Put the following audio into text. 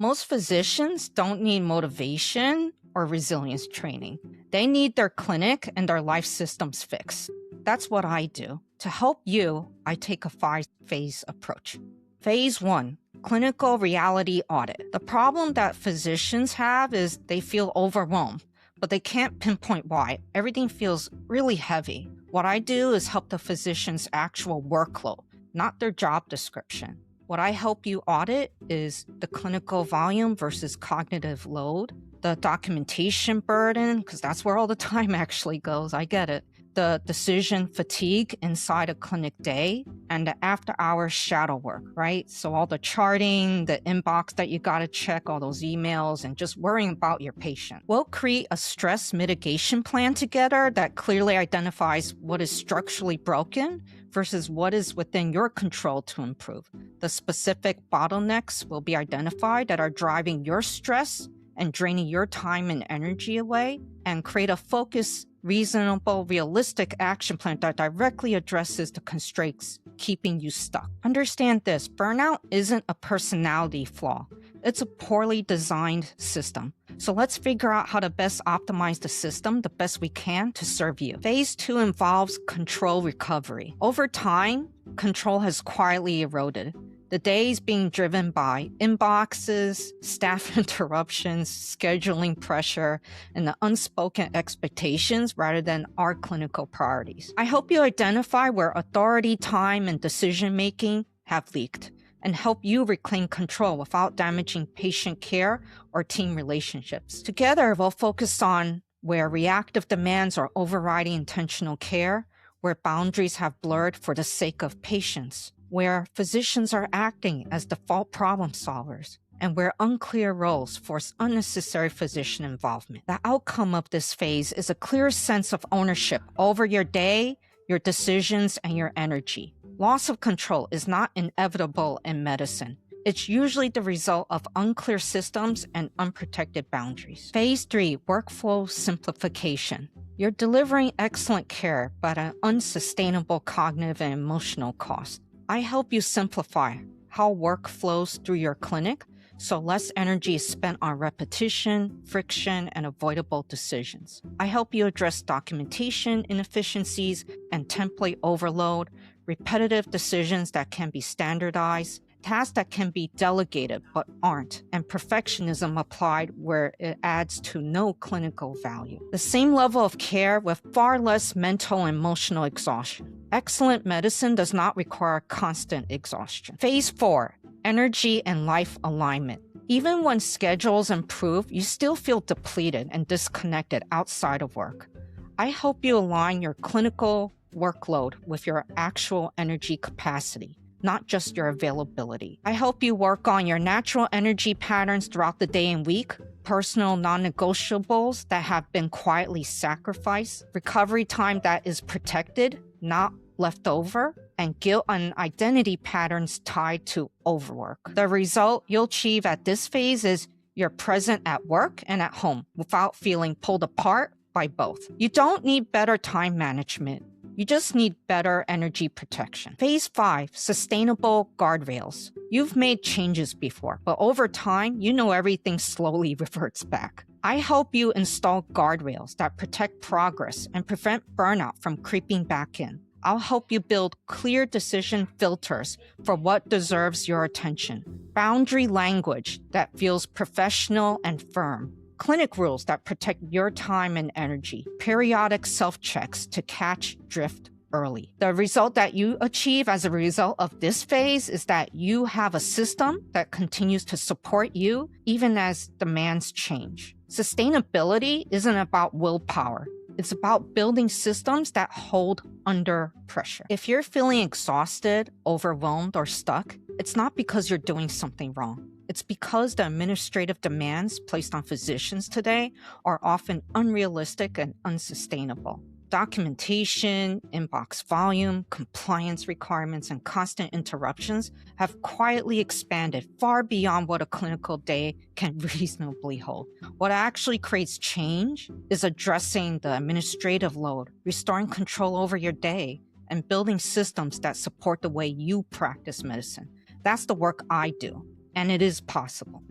Most physicians don't need motivation or resilience training. They need their clinic and their life systems fixed. That's what I do. To help you, I take a 5-phase approach. Phase 1, clinical reality audit. The problem that physicians have is they feel overwhelmed, but they can't pinpoint why. Everything feels really heavy. What I do is help the physician's actual workload, not their job description. What I help you audit is the clinical volume versus cognitive load, the documentation burden, because that's where all the time actually goes, I get it, the decision fatigue inside a clinic day, and the after-hours shadow work, right? So all the charting, the inbox that you gotta check, all those emails, and just worrying about your patient. We'll create a stress mitigation plan together that clearly identifies what is structurally broken versus what is within your control to improve. The specific bottlenecks will be identified that are driving your stress and draining your time and energy away, and create a focused, reasonable, realistic action plan that directly addresses the constraints keeping you stuck. Understand this, burnout isn't a personality flaw. It's a poorly designed system. So let's figure out how to best optimize the system the best we can to serve you. Phase 2 involves control recovery. Over time, control has quietly eroded. The day is being driven by inboxes, staff interruptions, scheduling pressure, and the unspoken expectations rather than our clinical priorities. I hope you identify where authority, time, and decision-making have leaked, and help you reclaim control without damaging patient care or team relationships. Together, we'll focus on where reactive demands are overriding intentional care, where boundaries have blurred for the sake of patients, where physicians are acting as default problem solvers, and where unclear roles force unnecessary physician involvement. The outcome of this phase is a clear sense of ownership over your day, your decisions, and your energy. Loss of control is not inevitable in medicine. It's usually the result of unclear systems and unprotected boundaries. Phase 3, workflow simplification. You're delivering excellent care, but at an unsustainable cognitive and emotional cost. I help you simplify how work flows through your clinic so less energy is spent on repetition, friction, and avoidable decisions. I help you address documentation inefficiencies and template overload, repetitive decisions that can be standardized, tasks that can be delegated but aren't, and perfectionism applied where it adds to no clinical value. The same level of care with far less mental and emotional exhaustion. Excellent medicine does not require constant exhaustion. Phase 4, energy and life alignment. Even when schedules improve, you still feel depleted and disconnected outside of work. I help you align your clinical workload with your actual energy capacity, not just your availability. I help you work on your natural energy patterns throughout the day and week, personal non-negotiables that have been quietly sacrificed, recovery time that is protected, not left over, and guilt and identity patterns tied to overwork. The result you'll achieve at this phase is you're present at work and at home without feeling pulled apart by both. You don't need better time management. You just need better energy protection. Phase 5, sustainable guardrails. You've made changes before, but over time, you know everything slowly reverts back. I help you install guardrails that protect progress and prevent burnout from creeping back in. I'll help you build clear decision filters for what deserves your attention. Boundary language that feels professional and firm. Clinic rules that protect your time and energy. Periodic self-checks to catch drift early. The result that you achieve as a result of this phase is that you have a system that continues to support you even as demands change. Sustainability isn't about willpower. It's about building systems that hold under pressure. If you're feeling exhausted, overwhelmed, or stuck, it's not because you're doing something wrong. It's because the administrative demands placed on physicians today are often unrealistic and unsustainable. Documentation, inbox volume, compliance requirements, and constant interruptions have quietly expanded far beyond what a clinical day can reasonably hold. What actually creates change is addressing the administrative load, restoring control over your day, and building systems that support the way you practice medicine. That's the work I do, and it is possible.